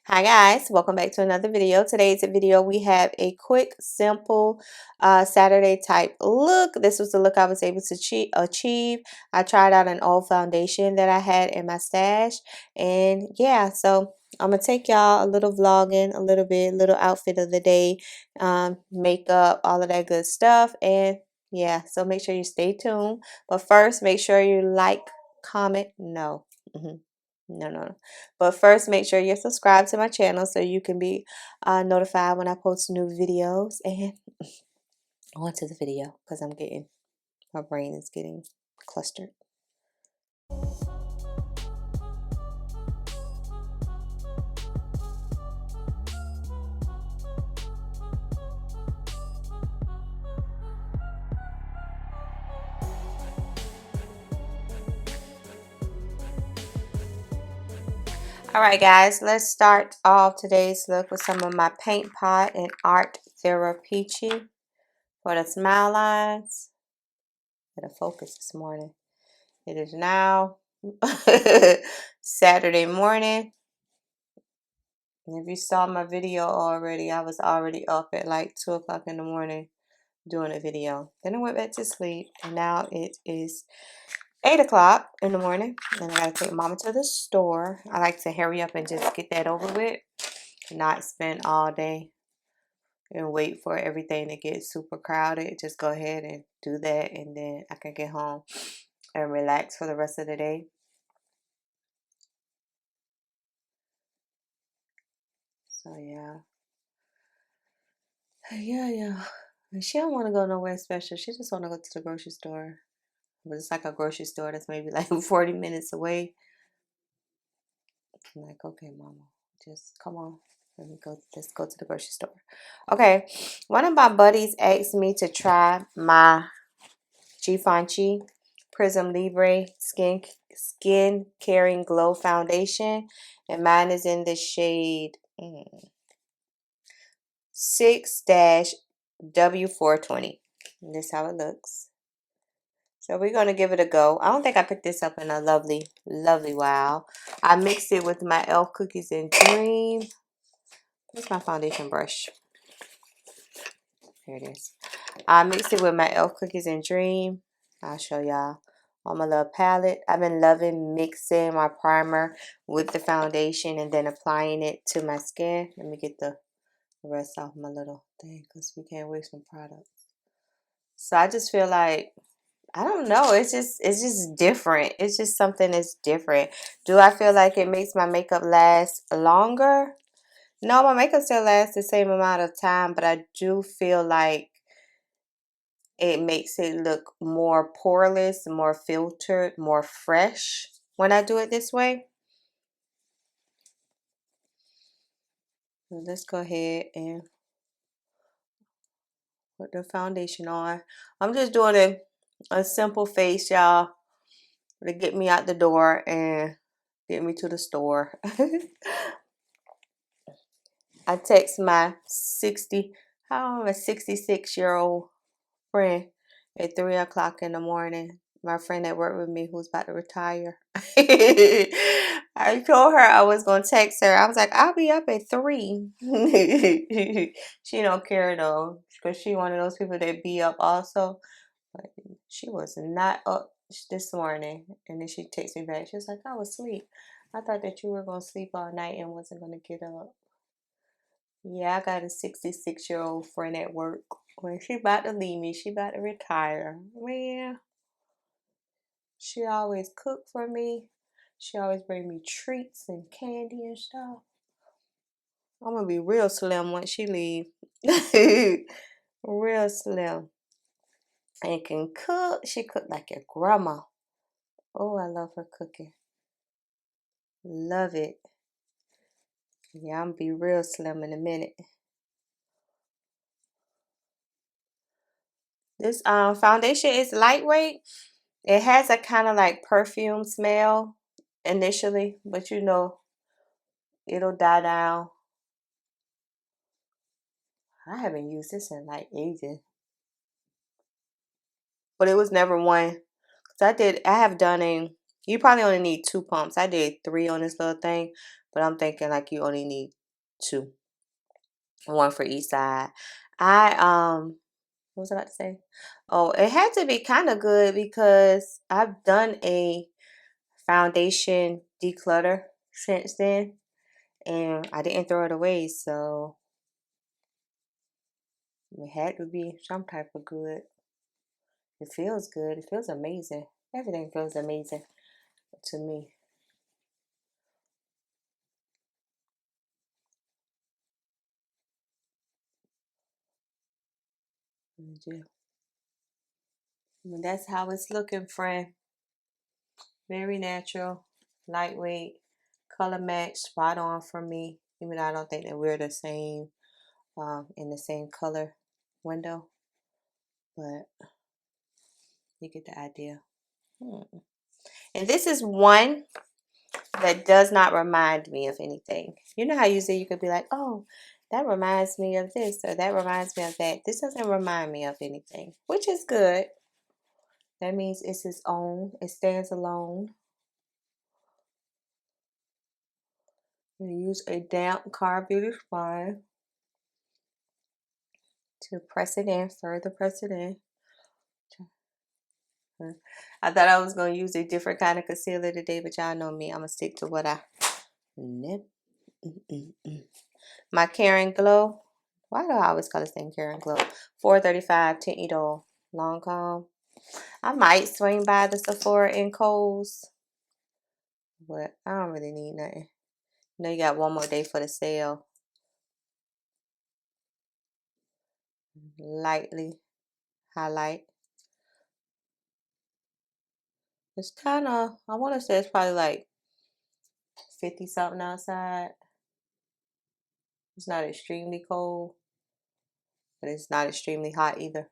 Hi guys, welcome back to another video. Today's video we have a quick, simple Saturday type look. This was the look I was able to achieve. I tried out an old foundation that I had in my stash, and yeah, so I'm gonna take y'all a little vlogging, a little bit, little outfit of the day, makeup, all of that good stuff, and yeah, so make sure you stay tuned. But first, make sure you like, comment, no. No. But first, make sure you're subscribed to my channel so you can be notified when I post new videos. And on to the video because my brain is getting clustered. Alright guys, let's start off today's look with some of my Paint Pot and Art Therapy for the smile lines. Gotta focus this morning. It is now Saturday morning. And if you saw my video already, I was already up at like 2 o'clock in the morning doing a video. Then I went back to sleep, and now it is 8 o'clock in the morning, and I gotta take mama to the store. I like to hurry up and just get that over with, not spend all day and wait for everything to get super crowded. Just go ahead and do that, and then I can get home and relax for the rest of the day. So yeah. And she don't want to go nowhere special. She just want to go to the grocery store. But it's like a grocery store that's maybe like 40 minutes away. I'm like, okay, mama, just come on. Let's go to the grocery store. Okay. One of my buddies asked me to try my Givenchy Prisme Libre Skin Caring Glow Foundation. And mine is in the shade 6-W420. And this is how it looks. So we're going to give it a go. I don't think I picked this up in a lovely while. I mixed it with my e.l.f. Cookies and Dream. Where's my foundation brush? Here it is. I mixed it with my e.l.f. Cookies and Dream. I'll show y'all on my little palette. I've been loving mixing my primer with the foundation and then applying it to my skin. Let me get the rest off my little thing because we can't waste some products. So I just feel like, I don't know. It's just different. It's just something that's different. Do I feel like it makes my makeup last longer? No, my makeup still lasts the same amount of time, but I do feel like it makes it look more poreless, more filtered, more fresh when I do it this way. So let's go ahead and put the foundation on. I'm just doing a simple face, y'all, to get me out the door and get me to the store. I text my 66-year-old friend at 3 o'clock in the morning. My friend that worked with me who's about to retire. I told her I was going to text her. I was like, I'll be up at 3. She don't care though, because she one of those people that be up also. But she was not up this morning. And then she texted me back. She was like, I was asleep. I thought that you were going to sleep all night and wasn't going to get up. Yeah, I got a 66-year-old friend at work. When she about to leave me, she about to retire. Man, she always cook for me. She always bring me treats and candy and stuff. I'm gonna be real slim once she leave. Real slim. And can cook. She cook like your grandma. Oh, I love her cooking. Love it. Yeah, I'm gonna be real slim in a minute. This foundation is lightweight. It has a kind of like perfume smell initially, but you know, it'll die down. I haven't used this in like ages. But it was never one. Cause I have done a You probably only need 2 pumps. I did 3 on this little thing, but I'm thinking like you only need 2, one for each side. What was I about to say? Oh, it had to be kind of good because I've done a foundation declutter since then, and I didn't throw it away, so it had to be some type of good. It feels good. It feels amazing. Everything feels amazing to me. Yeah. And that's how it's looking, friend. Very natural, lightweight, color match, spot on for me. Even though I don't think that we're the same, in the same color window, but you get the idea. And this is one that does not remind me of anything. You know how usually you could be like, oh, that reminds me of this or that reminds me of that. This doesn't remind me of anything, which is good. That means it's its own. It stands alone. I'm going to use a damp Car Beauty spine to press it in, further press it in. I thought I was going to use a different kind of concealer today, but y'all know me. I'm going to stick to what I... My Karen Glow. Why do I always call this thing Karen Glow? 435 Tint Idole Lancome. I might swing by the Sephora in Kohl's, but I don't really need nothing. You know, you got one more day for the sale. Lightly highlight. It's kind of, I want to say it's probably like 50 something outside. It's not extremely cold, but it's not extremely hot either.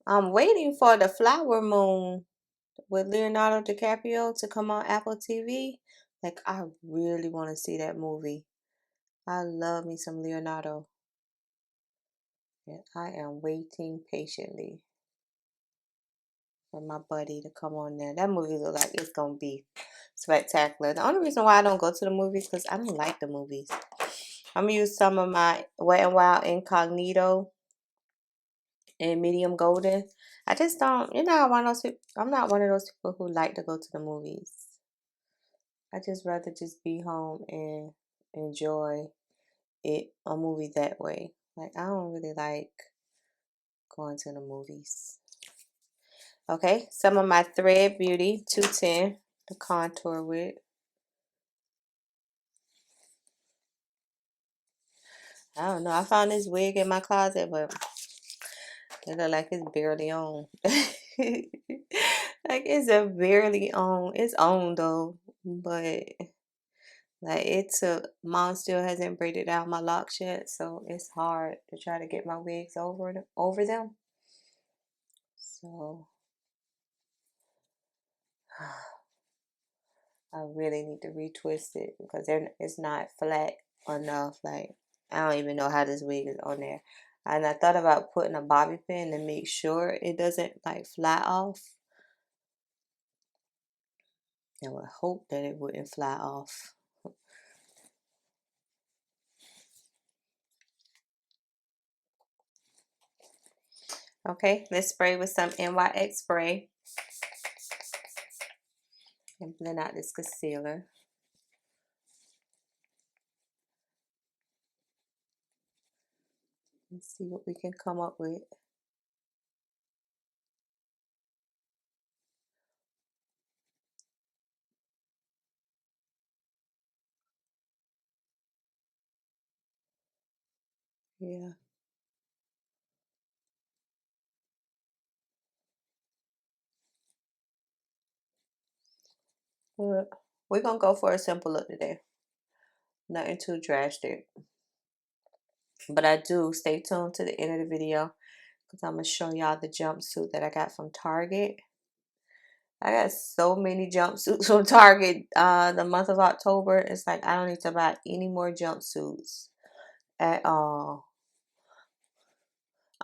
I'm waiting for the Flower Moon with Leonardo DiCaprio to come on Apple TV. Like, I really want to see that movie. I love me some Leonardo. And I am waiting patiently for my buddy to come on there. That movie looks like it's going to be spectacular. The only reason why I don't go to the movies is because I don't like the movies. I'm going to use some of my Wet n Wild Incognito and Medium Golden. I just don't, you know, I'm not one of those people who like to go to the movies. I just rather just be home and enjoy a movie that way. Like, I don't really like going to the movies. Okay, some of my Thread Beauty 210 to contour with. I don't know. I found this wig in my closet, but it look like it's barely on. Like, it's a barely on. It's on though, but like it took. Mom still hasn't braided out my locks yet, so it's hard to try to get my wigs over them. So I really need to retwist it because it's not flat enough. Like, I don't even know how this wig is on there. And I thought about putting a bobby pin to make sure it doesn't like fly off. I would hope that it wouldn't fly off. Okay, let's spray with some NYX spray and blend out this concealer. Let's see what we can come up with. Yeah. But we're going to go for a simple look today. Nothing too drastic. But I do stay tuned to the end of the video because I'm going to show y'all the jumpsuit that I got from Target. I got so many jumpsuits from Target the month of October. It's like I don't need to buy any more jumpsuits at all.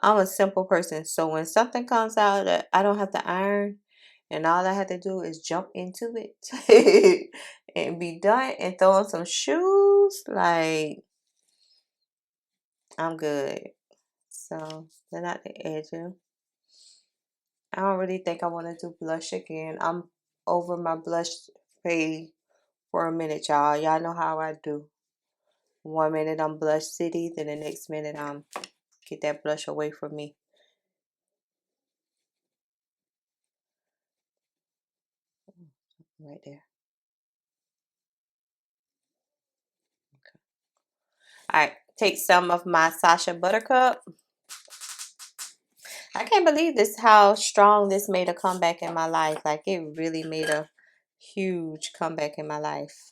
I'm a simple person. So when something comes out that I don't have to iron and all I have to do is jump into it and be done and throw on some shoes, like I'm good. So they're not the edges. I don't really think I want to do blush again. I'm over my blush phase for a minute, y'all. Y'all know how I do. 1 minute I'm blush city, then the next minute I'm get that blush away from me. Right there. All right, take some of my Sasha Buttercup. I can't believe this, how strong this made a comeback in my life. Like, it really made a huge comeback in my life.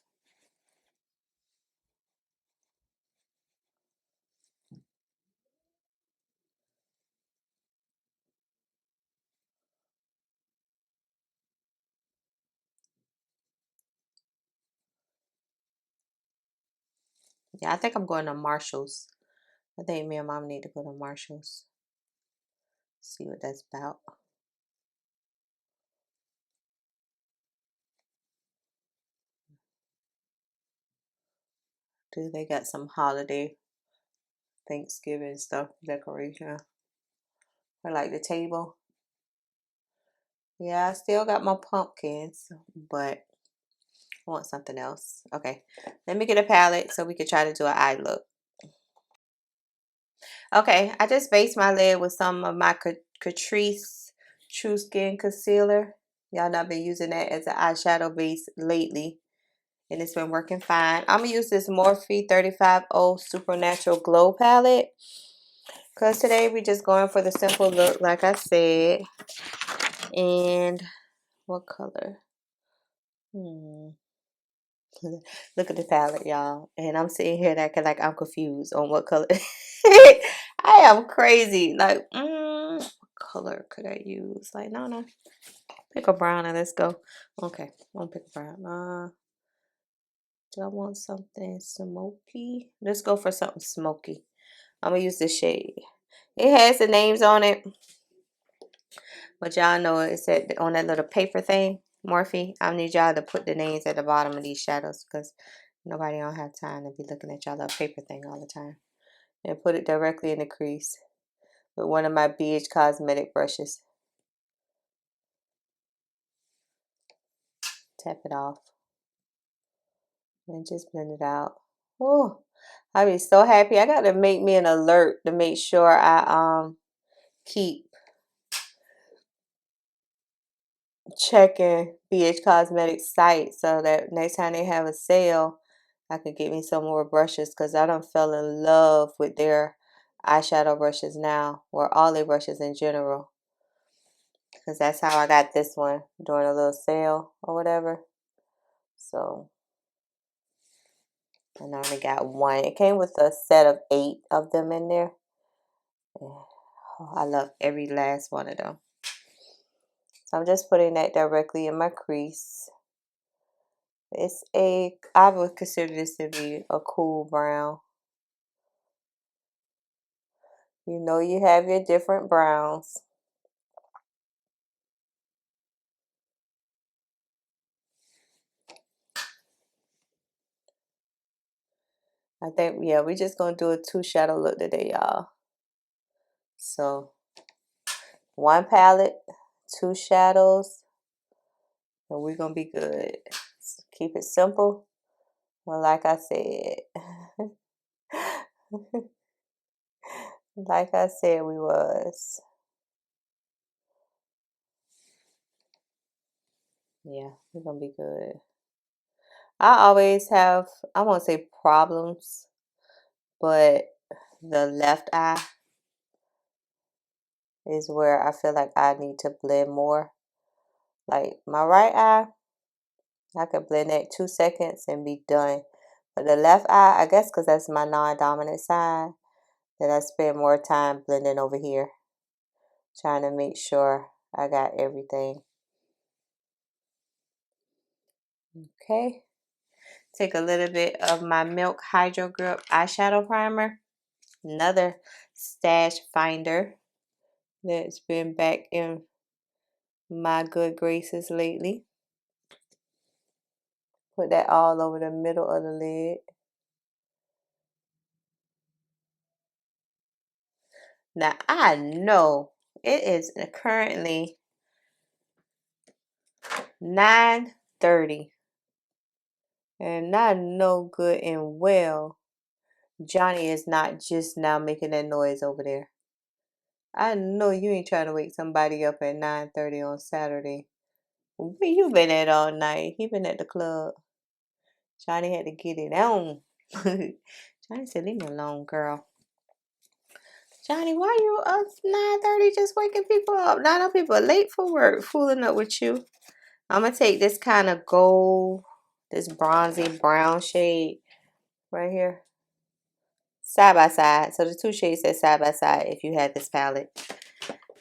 Yeah, I think I'm going to Marshall's. I think me and mom need to go to Marshall's. See what that's about. Dude, they got some holiday Thanksgiving stuff decoration for like the table. Yeah, I still got my pumpkins, but I want something else. Okay, let me get a palette so we could try to do an eye look. Okay, I just based my lid with some of my Catrice True Skin Concealer. Y'all know I've been using that as an eyeshadow base lately, and it's been working fine. I'm going to use this Morphe 350 Supernatural Glow Palette, because today we're just going for the simple look, like I said. And what color? Look at the palette, y'all. And I'm sitting here acting like I'm confused on what color. I am crazy. Like, what color could I use? Like, no. Pick a brown and let's go. Okay, I'm gonna pick a brown. Do I want something smoky? Let's go for something smoky. I'm gonna use this shade. It has the names on it, but y'all know it said on that little paper thing, Morphe. I need y'all to put the names at the bottom of these shadows because nobody don't have time to be looking at y'all little paper thing all the time. And put it directly in the crease with one of my BH Cosmetic brushes. Tap it off and just blend it out. Oh, I'll be so happy. I got to make me an alert to make sure I keep checking BH Cosmetics site so that next time they have a sale, I could get me some more brushes, because I done fell in love with their eyeshadow brushes now, or all their brushes in general, because that's how I got this one during a little sale or whatever. So I only got one. It came with a set of 8 of them in there. Oh, I love every last one of them. So I'm just putting that directly in my crease. I would consider this to be a cool brown. You know you have your different browns. I think, yeah, we're just going to do a 2 shadow look today, y'all. So, 1 palette, 2 shadows, and we're going to be good. So keep it simple. Well, like I said. Like I said we was. Yeah, we're going to be good. I always have, I won't say problems, but the left eye is where I feel like I need to blend more. Like my right eye, I could blend that 2 seconds and be done. But the left eye, I guess because that's my non-dominant side, that I spend more time blending over here, trying to make sure I got everything. Okay. Take a little bit of my Milk Hydro Grip eyeshadow primer. Another stash finder that's been back in my good graces lately. Put that all over the middle of the lid. Now I know it is currently 9:30, and I know good and well Johnny is not just now making that noise over there. I know you ain't trying to wake somebody up at 9:30 on Saturday. Where you been at all night? He been at the club. Johnny had to get it on. Johnny said, leave me alone, girl. Johnny, why you up 9:30 just waking people up? Not enough people are late for work, fooling up with you. I'm going to take this kind of gold, this bronzy brown shade right here. Side by side. So the two shades said side by side if you had this palette.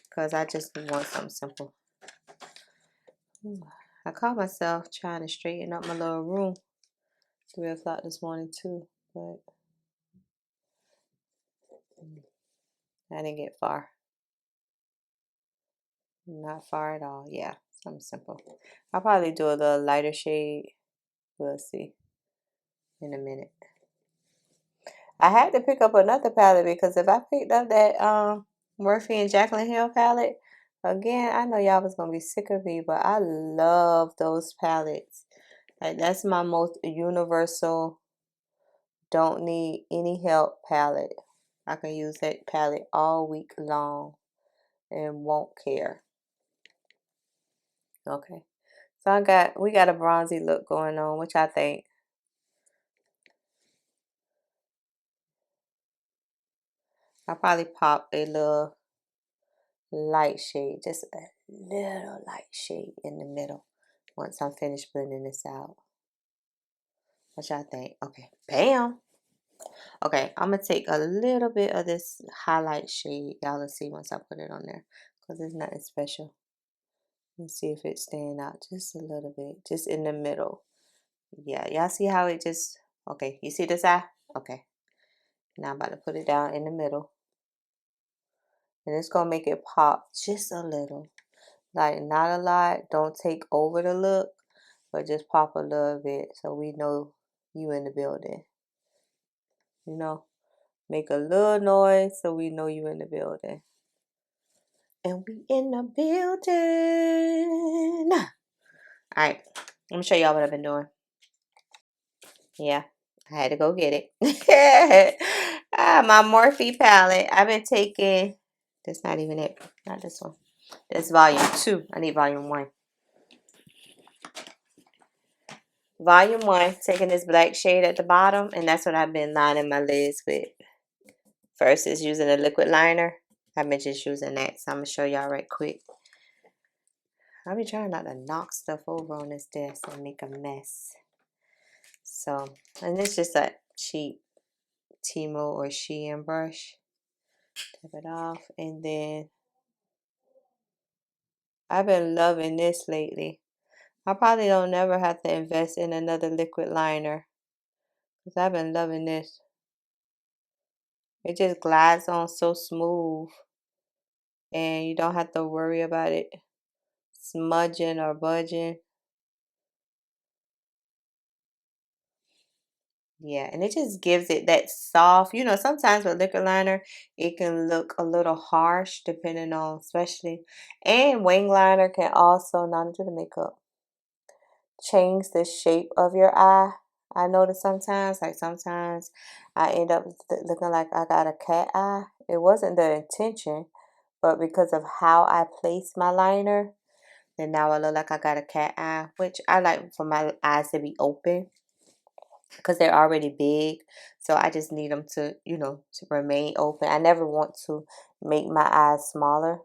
Because I just want something simple. I caught myself trying to straighten up my little room 3 o'clock this morning too. But I didn't get far. Not far at all. Yeah, something simple. I'll probably do a little lighter shade. We'll see in a minute. I had to pick up another palette because if I picked up that Morphe and Jaclyn Hill palette, again, I know y'all was going to be sick of me, but I love those palettes. Like, that's my most universal, don't need any help palette. I can use that palette all week long and won't care. Okay. So we got a bronzy look going on, which I think. I'll probably pop a little light shade, just a little light shade in the middle once I'm finished blending this out. What y'all think? Okay, bam. Okay, I'm gonna take a little bit of this highlight shade. Y'all will see once I put it on there because it's nothing special. Let's see if it's staying out just a little bit, just in the middle. Yeah, y'all see how it just, okay, you see this eye? Okay, now I'm about to put it down in the middle. And it's going to make it pop just a little. Like, not a lot. Don't take over the look, but just pop a little bit so we know you in the building. You know, make a little noise so we know you in the building. And we in the building. All right, let me show y'all what I've been doing. Yeah, I had to go get it. My Morphe palette. I've been taking, that's not even it. Not this one. That's volume 2. I need volume 1. Volume 1, taking this black shade at the bottom, and that's what I've been lining my lids with. First is using a liquid liner. I've been just using that, so I'm going to show y'all right quick. I'll be trying not to knock stuff over on this desk and make a mess. So, and it's just a cheap Timo or Shein brush. Tap it off, and then I've been loving this lately. I probably don't never have to invest in another liquid liner because I've been loving this. It just glides on so smooth and you don't have to worry about it smudging or budging. Yeah, and it just gives it that soft, you know, sometimes with liquid liner, it can look a little harsh depending on, especially, and wing liner can also, not into the makeup, change the shape of your eye. I notice sometimes, like sometimes I end up looking like I got a cat eye. It wasn't the intention, but because of how I place my liner, then now I look like I got a cat eye, which I like for my eyes to be open because they're already big. So I just need them to, you know, to remain open. I never want to make my eyes smaller.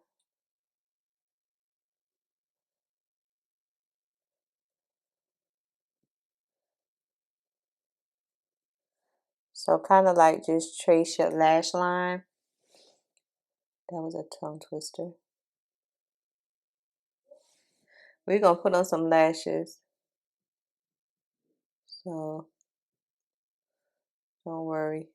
So kind of like just trace your lash line. That was a tongue twister. We're going to put on some lashes. So don't worry.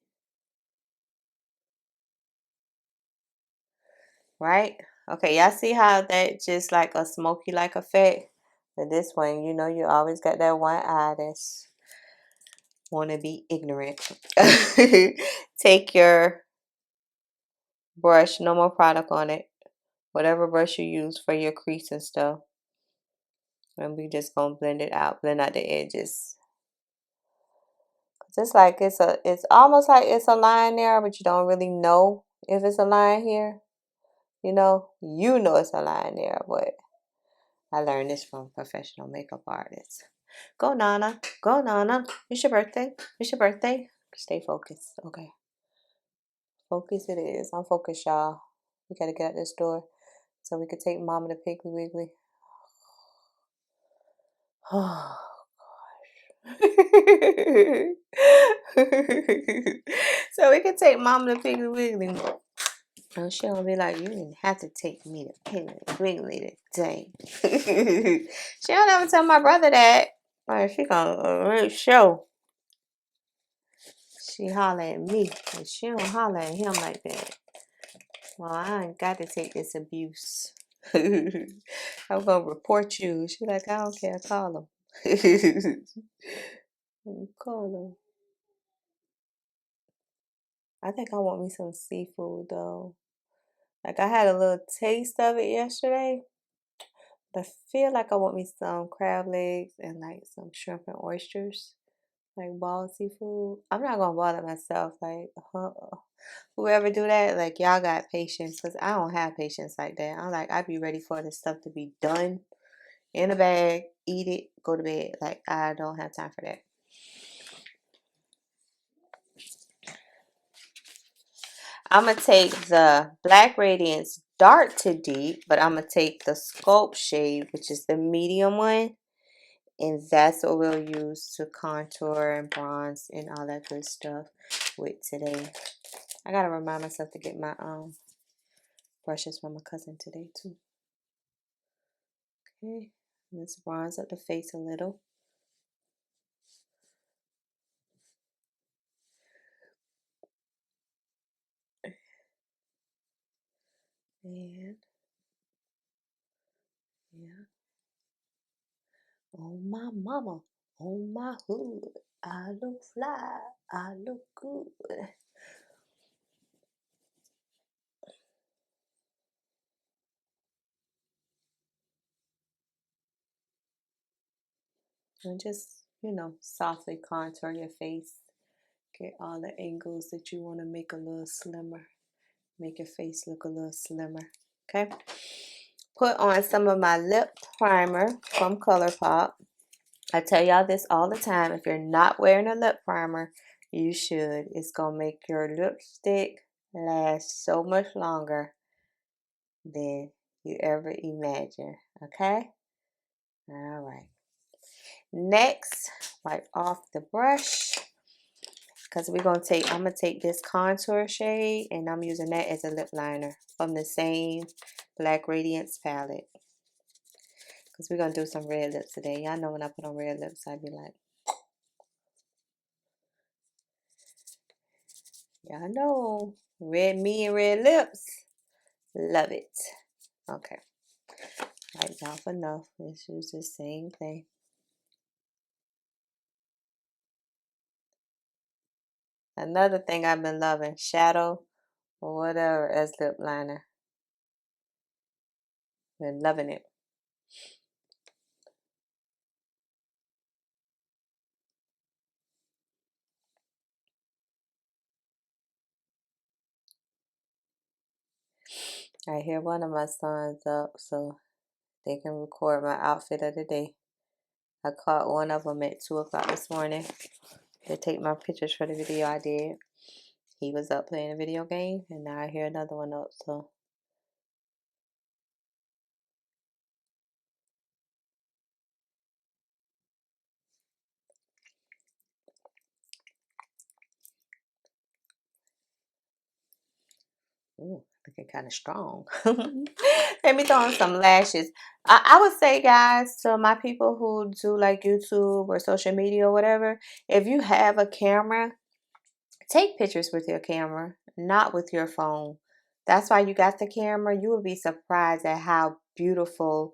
right? Okay, y'all see how that just like a smoky like effect? But this one, you know, you always got that one eye that's want to be ignorant. Take your brush, no more product on it. Whatever brush you use for your crease and stuff. And we just gonna blend it out, blend out the edges. Just like it's almost like it's a line there, but you don't really know if it's a line here. You know it's a line there, but I learned this from professional makeup artists. Go Nana, go Nana. It's your birthday. It's your birthday. Stay focused. Okay. Focus it is. I'm focused, y'all. We gotta get out this door so we can take Mama to Piggly Wiggly. Oh so we can take Mama to Piggly Wiggly. And she gonna be like, you didn't have to take me to Piggly Wiggly today. She don't ever tell my brother that. Like, she gonna really show. She holler at me, but she don't holler at him like that. Well, I ain't got to take this abuse. I'm gonna report you. She like, I don't care. Call him. Call him. I think I want me some seafood though. Like I had a little taste of it yesterday, but I feel like I want me some crab legs and like some shrimp and oysters, like boiled seafood. I'm not gonna bother myself. Like, whoever do that, like y'all got patience, cause I don't have patience like that. I'm like, I be ready for this stuff to be done in a bag, eat it, go to bed. Like I don't have time for that. I'm going to take the Black Radiance Dark to Deep, but I'm going to take the Sculpt shade, which is the medium one. And that's what we'll use to contour and bronze and all that good stuff with today. I got to remind myself to get my brushes from my cousin today too. Okay, let's bronze up the face a little. And yeah. Oh my mama, on my hood, I look fly, I look good. And just, softly contour your face. Get all the angles that you want to make a little slimmer. Make your face look a little slimmer. Okay. Put on some of my lip primer from ColourPop. I tell y'all this all the time. If you're not wearing a lip primer, you should. It's going to make your lipstick last so much longer than you ever imagine. Okay? All right. Next, wipe off the brush. Because I'm going to take this contour shade and I'm using that as a lip liner from the same Black Radiance palette. Because we're going to do some red lips today. Y'all know when I put on red lips, I be like, y'all know, me and red lips. Love it. Okay. Wiped off enough. Let's use the same thing. Another thing I've been loving, shadow or whatever as lip liner. Been loving it. I hear one of my sons up, so they can record my outfit of the day. I caught one of them at 2 o'clock this morning to take my pictures for the video I did. He was up playing a video game, and now I hear another one up, so. Ooh, looking kind of strong. Let me throw on some lashes. I would say, guys, to my people who do like YouTube or social media or whatever, if you have a camera, take pictures with your camera, not with your phone. That's why you got the camera. You will be surprised at how beautiful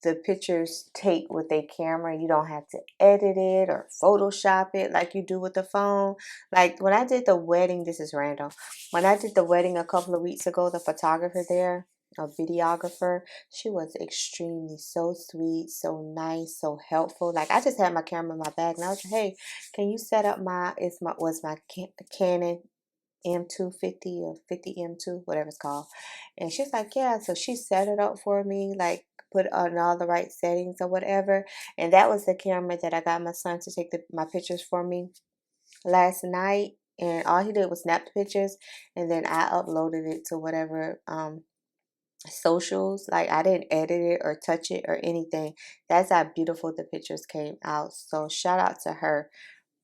the pictures take with a camera. You don't have to edit it or Photoshop it like you do with the phone. Like when I did the wedding, this is random. When I did the wedding a couple of weeks ago, the photographer there, a videographer, she was extremely so sweet, so nice, so helpful. Like I just had my camera in my bag and I was like, hey, can you set up my Canon M250 or 50M2, whatever it's called. And she's like, yeah. So she set it up for me, like put on all the right settings or whatever. And that was the camera that I got my son to take my pictures for me last night. And all he did was snap the pictures, and then I uploaded it to whatever socials. Like I didn't edit it or touch it or anything. That's how beautiful the pictures came out. So shout out to her,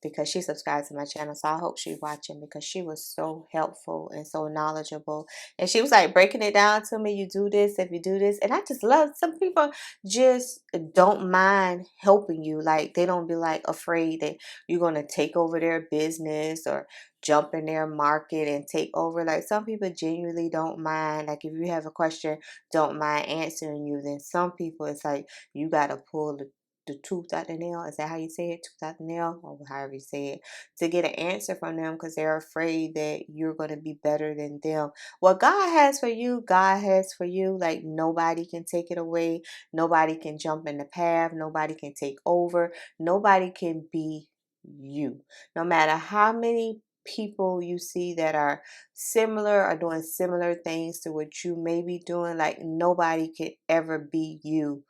because she subscribes to my channel. So I hope she's watching, because she was so helpful and so knowledgeable. And she was like breaking it down to me. You do this if you do this. And I just love, some people just don't mind helping you. Like they don't be like afraid that you're going to take over their business or jump in their market and take over. Like some people genuinely don't mind. Like if you have a question, don't mind answering you. Then some people, it's like you got to pull the tooth out the nail. Is that how you say it? Tooth out the nail, or however you say it, to get an answer from them, because they're afraid that you're going to be better than them. What God has for you, God has for you. Like nobody can take it away. Nobody can jump in the path. Nobody can take over. Nobody can be you. No matter how many people you see that are similar or doing similar things to what you may be doing, like nobody could ever be you.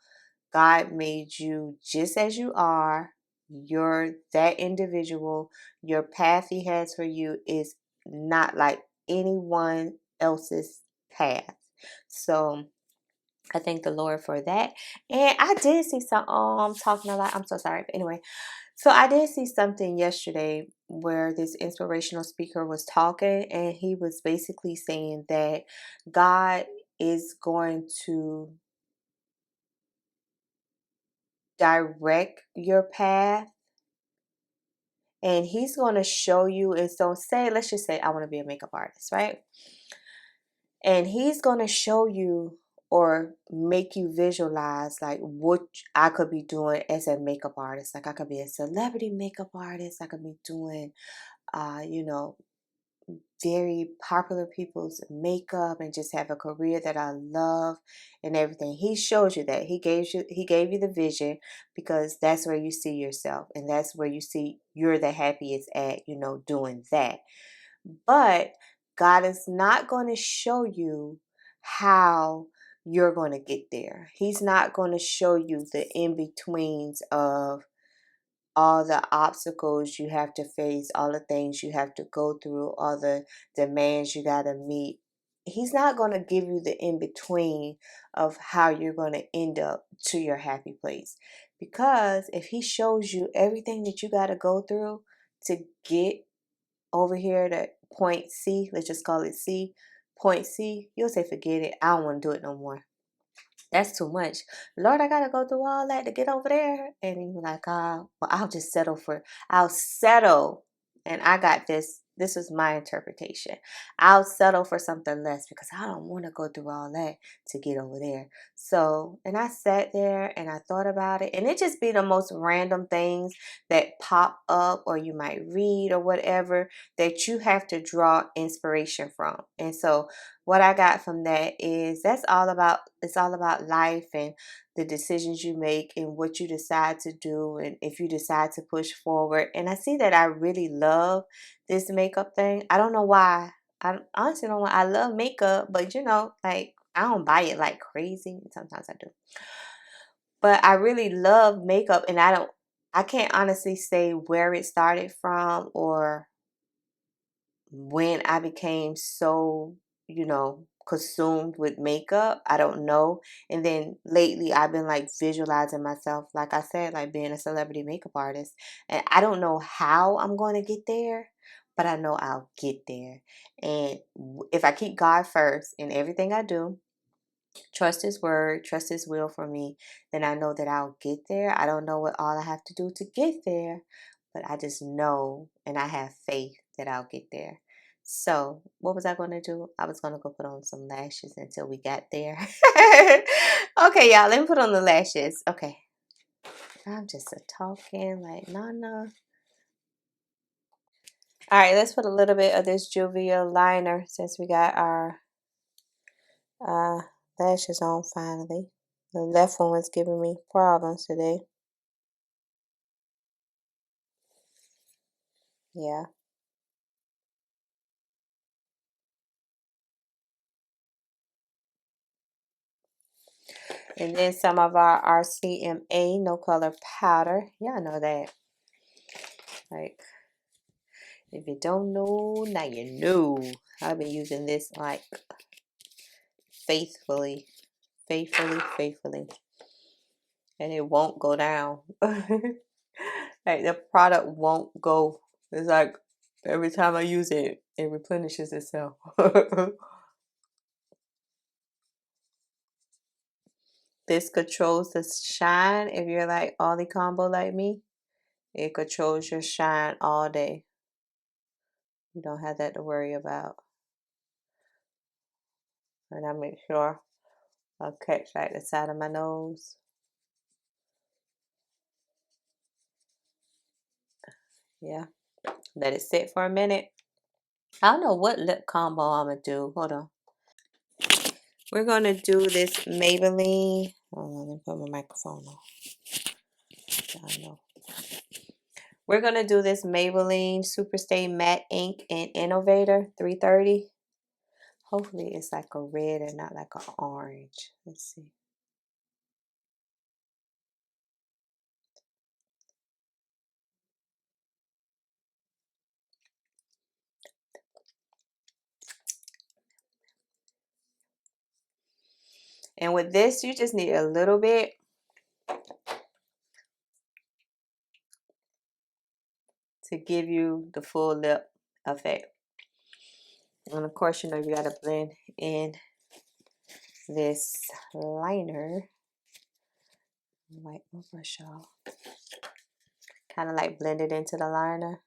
God made you just as you are. You're that individual. Your path He has for you is not like anyone else's path. So I thank the Lord for that. And I did see some, I'm talking a lot. I'm so sorry. But anyway, so I did see something yesterday where this inspirational speaker was talking, and he was basically saying that God is going to direct your path, and He's going to show you. And so say, let's just say I want to be a makeup artist, right? And He's going to show you or make you visualize like what I could be doing as a makeup artist. Like I could be a celebrity makeup artist. I could be doing you know, very popular people's makeup and just have a career that I love and everything. He shows you that. He gave you the vision, because that's where you see yourself, and that's where you see you're the happiest at, doing that. But God is not going to show you how you're going to get there. He's not going to show you the in-betweens of all the obstacles you have to face, all the things you have to go through, all the demands you got to meet. He's not going to give you the in between of how you're going to end up to your happy place. Because if He shows you everything that you got to go through to get over here to point C, let's just call it C, point C, you'll say, forget it. I don't want to do it no more. That's too much. Lord, I gotta go through all that to get over there. And you're like, well, I'll settle. And I got this. This is my interpretation. I'll settle for something less, because I don't want to go through all that to get over there. So, and I sat there and I thought about it, and it just be the most random things that pop up, or you might read or whatever, that you have to draw inspiration from. And so what I got from that is it's all about life and the decisions you make and what you decide to do, and if you decide to push forward. And I see that I really love this makeup thing. I don't know why. I honestly don't know why. I love makeup, but like I don't buy it like crazy. Sometimes I do. But I really love makeup, and I can't honestly say where it started from or when I became so, consumed with makeup. I don't know. And then lately I've been like visualizing myself, like I said, like being a celebrity makeup artist. And I don't know how I'm going to get there, but I know I'll get there. And if I keep God first in everything I do, trust His word, trust His will for me, then I know that I'll get there. I don't know what all I have to do to get there, but I just know, and I have faith that I'll get there. So, what was I going to do? I was going to go put on some lashes until we got there. Okay, y'all, let me put on the lashes. Okay. I'm just talking like Nana. All right, let's put a little bit of this Juvia liner since we got our lashes on finally. The left one was giving me problems today. Yeah. And then some of our RCMA no color powder. Y'all know that. Like, if you don't know, now you know. I've been using this like faithfully. Faithfully. And it won't go down. Like, the product won't go. It's like every time I use it, it replenishes itself. This controls the shine. If you're like Ollie combo like me, it controls your shine all day. You don't have that to worry about. And I make sure I catch like the side of my nose. Yeah. Let it sit for a minute. I don't know what lip combo I'm going to do. Hold on. We're going to do this Maybelline. Hold on, let me put my microphone on. I know. We're going to do this Maybelline Superstay Matte Ink and Innovator 330. Hopefully it's like a red and not like an orange. Let's see. And with this, you just need a little bit to give you the full lip effect. And of course, you know, you got to blend in this liner. Wipe my brush off. Kind of like blend it into the liner.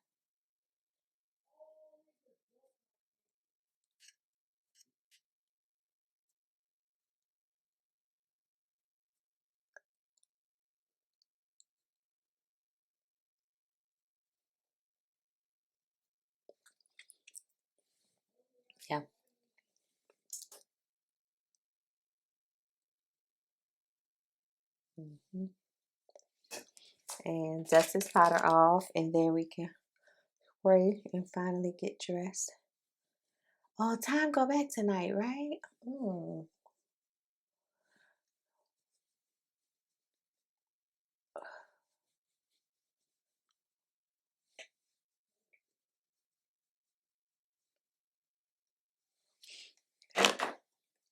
Yeah. And dust this powder off, and then we can spray and finally get dressed. Oh, time go back tonight, right?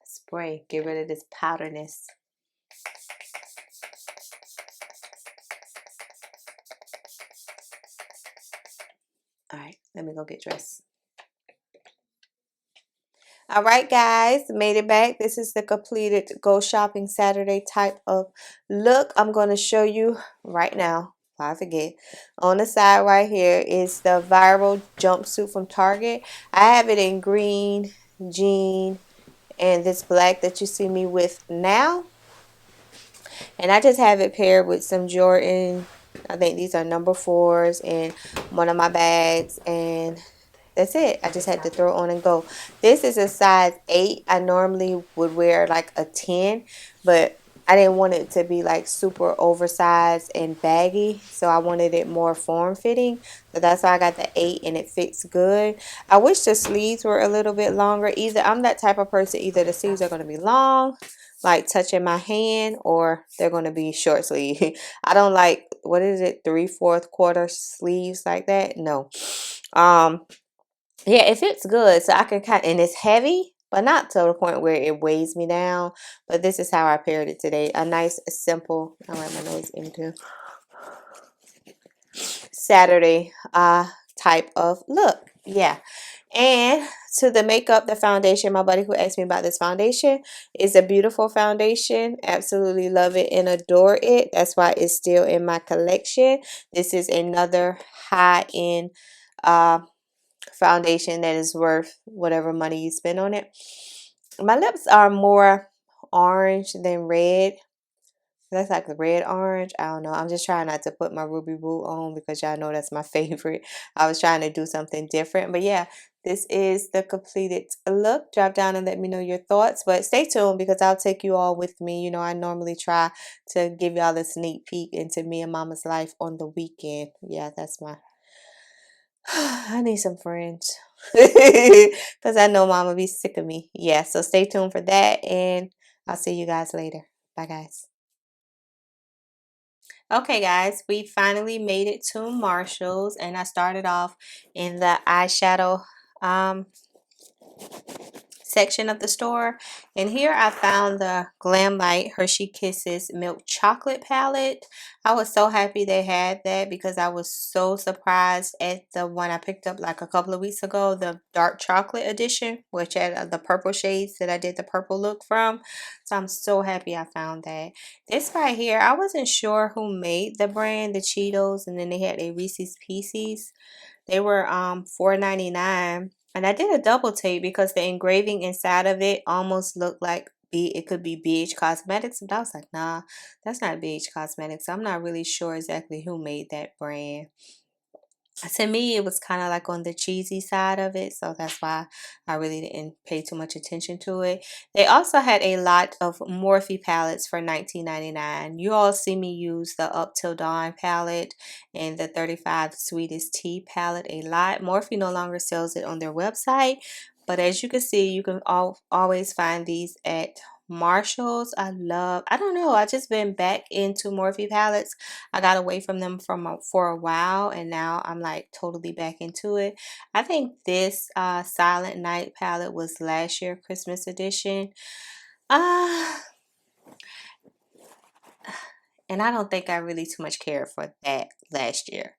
Spray, get rid of this powderness. All right, let me go get dressed. All right, guys, made it back. This is the completed Go Shopping Saturday type of look. I'm going to show you right now. I forget. On the side right here is the viral jumpsuit from Target. I have it in green, jean, and this black that you see me with now. And I just have it paired with some Jordan. I think these are number 4s and one of my bags, and that's it. I just had to throw on and go. This is a size 8. I normally would wear like a 10, but I didn't want it to be like super oversized and baggy, so I wanted it more form-fitting. So that's why I got the 8, and it fits good. I wish the sleeves were a little bit longer. Either I'm that type of person, either the sleeves are going to be long, like touching my hand, or they're going to be short sleeve. I don't like, what is it, 3/4 quarter sleeves like that. No. Yeah, it fits good, so I can kind of, and it's heavy, but not to the point where it weighs me down. But this is how I paired it today. A nice, simple, I'll write my nose into Saturday type of look. Yeah. And to the makeup, the foundation, my buddy who asked me about this foundation, is a beautiful foundation. Absolutely love it and adore it. That's why it's still in my collection. This is another high-end foundation that is worth whatever money you spend on it. My lips are more orange than red. That's like the red orange. I don't know. I'm just trying not to put my Ruby Woo on because y'all know that's my favorite. I was trying to do something different. But yeah, this is the completed look. Drop down and let me know your thoughts. But stay tuned because I'll take you all with me. You know, I normally try to give y'all a sneak peek into me and Mama's life on the weekend. Yeah, that's my... I need some friends. Because I know Mama be sick of me. Yeah, so stay tuned for that. And I'll see you guys later. Bye, guys. Okay, guys, we finally made it to Marshall's, and I started off in the eyeshadow section of the store, and here I found the Glamlight Hershey Kisses Milk Chocolate Palette. I was so happy they had that because I was so surprised at the one I picked up like a couple of weeks ago, the dark chocolate edition, which had the purple shades that I did the purple look from. So I'm so happy I found that. This right here, I wasn't sure who made the brand, the Cheetos, and then they had a Reese's Pieces. They were $4.99, and I did a double take because the engraving inside of it almost looked like it could be Beige Cosmetics, but I was like, nah, that's not Beige Cosmetics. I'm not really sure exactly who made that brand. To me, it was kind of like on the cheesy side of it, so that's why I really didn't pay too much attention to it. They also had a lot of Morphe palettes for $19.99. You all see me use the Up Till Dawn palette and the 35 Sweetest Tea palette a lot. Morphe no longer sells it on their website, but as you can see, you can always find these at Marshalls. I don't know, I just been back into Morphe palettes. I got away from them for a while, and now I'm like totally back into it. I think this Silent Night palette was last year Christmas edition. Uh, and I don't think I really too much cared for that last year.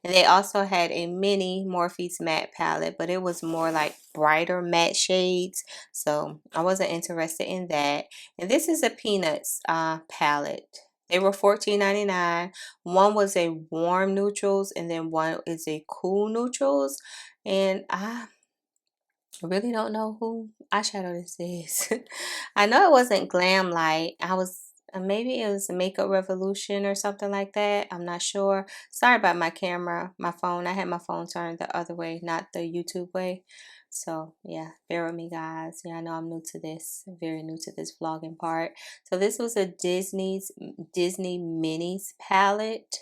And they also had a mini Morphe's matte palette, but it was more like brighter matte shades, so I wasn't interested in that. And this is a Peanuts palette. They were $14.99. One was a warm neutrals, and then one is a cool neutrals. And I really don't know who eyeshadow this is. I know it wasn't Glamlight. Maybe it was Makeup Revolution or something like that. I'm not sure. Sorry about my camera, my phone. I had my phone turned the other way, not the YouTube way. So yeah, bear with me, guys. Yeah, I know I'm new to this, very new to this vlogging part. So this was a Disney Minis palette.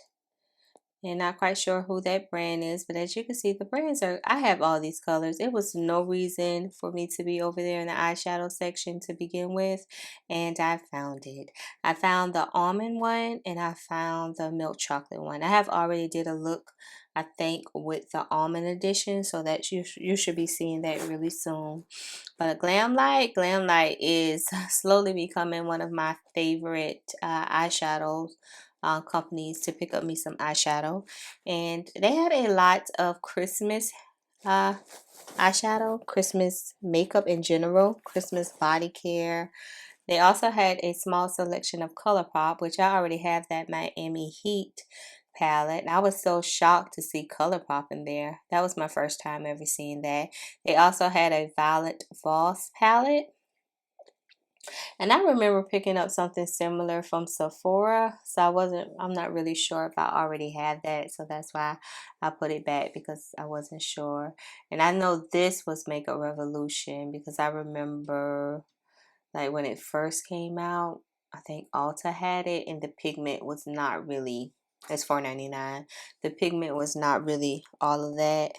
And not quite sure who that brand is, but as you can see, the brands are, I have all these colors. It was no reason for me to be over there in the eyeshadow section to begin with, and I found it. I found the almond one, and I found the milk chocolate one. I have already did a look, I think, with the almond edition, so that you should be seeing that really soon. But a Glamlight is slowly becoming one of my favorite eyeshadows companies to pick up me some eyeshadow, and they had a lot of Christmas eyeshadow, Christmas makeup in general, Christmas body care. They also had a small selection of ColourPop, which I already have that Miami Heat palette, and I was so shocked to see ColourPop in there. That was my first time ever seeing that. They also had a Violet Voss palette, and I remember picking up something similar from Sephora, so I'm not really sure if I already had that, so that's why I put it back, because I wasn't sure. And I know this was Makeup Revolution because I remember like when it first came out, I think Ulta had it, and the pigment was not really, it's $4.99. The pigment was not really all of that.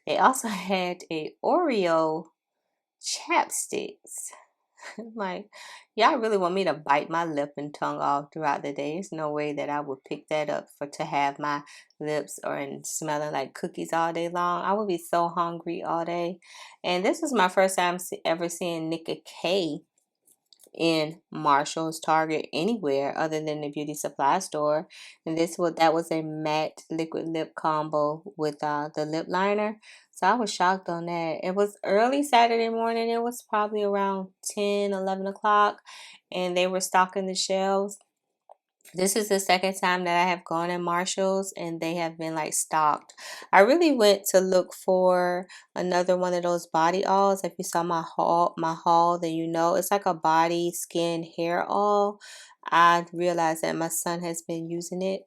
They also had a Oreo chapsticks. Like, y'all really want me to bite my lip and tongue off throughout the day? There's no way that I would pick that up to have my lips or smelling like cookies all day long. I would be so hungry all day. And this was my first time ever seeing Nicka K in Marshall's, Target, anywhere other than the beauty supply store. And that was a matte liquid lip combo with the lip liner. So I was shocked on that. It was early Saturday morning. It was probably around 10, 11 o'clock, and they were stocking the shelves. This is the second time that I have gone in Marshalls and they have been like stocked. I really went to look for another one of those body oils. If you saw my haul, then you know it's like a body, skin, hair oil. I realized that my son has been using it.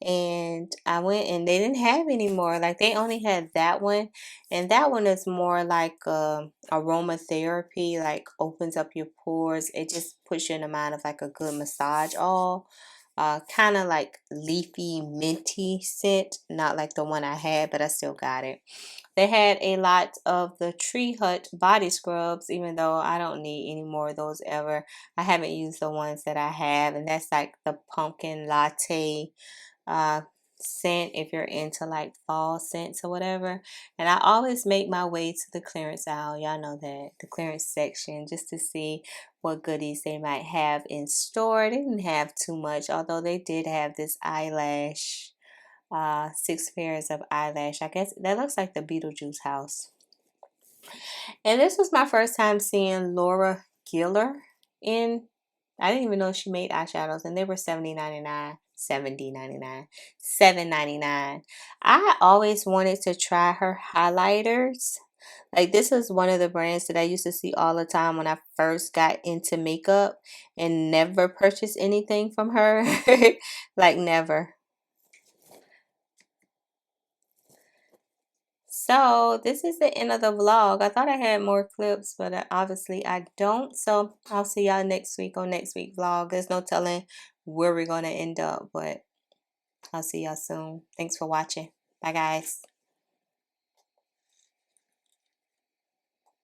And I went and they didn't have any more. Like they only had that one. And that one is more like aromatherapy, like opens up your pores. It just puts you in the mind of like a good massage oil. Kind of like leafy minty scent, not like the one I had, but I still got it. They had a lot of the Tree Hut body scrubs, even though I don't need any more of those ever. I haven't used the ones that I have, and that's like the pumpkin latte uh scent if you're into like fall scents or whatever. And I always make my way to the clearance aisle, y'all know that, the clearance section, just to see what goodies they might have in store. They didn't have too much, although they did have this eyelash, 6 pairs of eyelash. I guess that looks like the Beetlejuice house. And this was my first time seeing Laura Giller in. I didn't even know she made eyeshadows, and they were $70.99, $70.99, $7.99. I always wanted to try her highlighters. Like this is one of the brands that I used to see all the time when I first got into makeup, and never purchased anything from her. Like never. So this is the end of the vlog. I thought I had more clips, but obviously I don't. So I'll see y'all next week on next week vlog. There's no telling where we're going to end up, but I'll see y'all soon. Thanks for watching. Bye guys.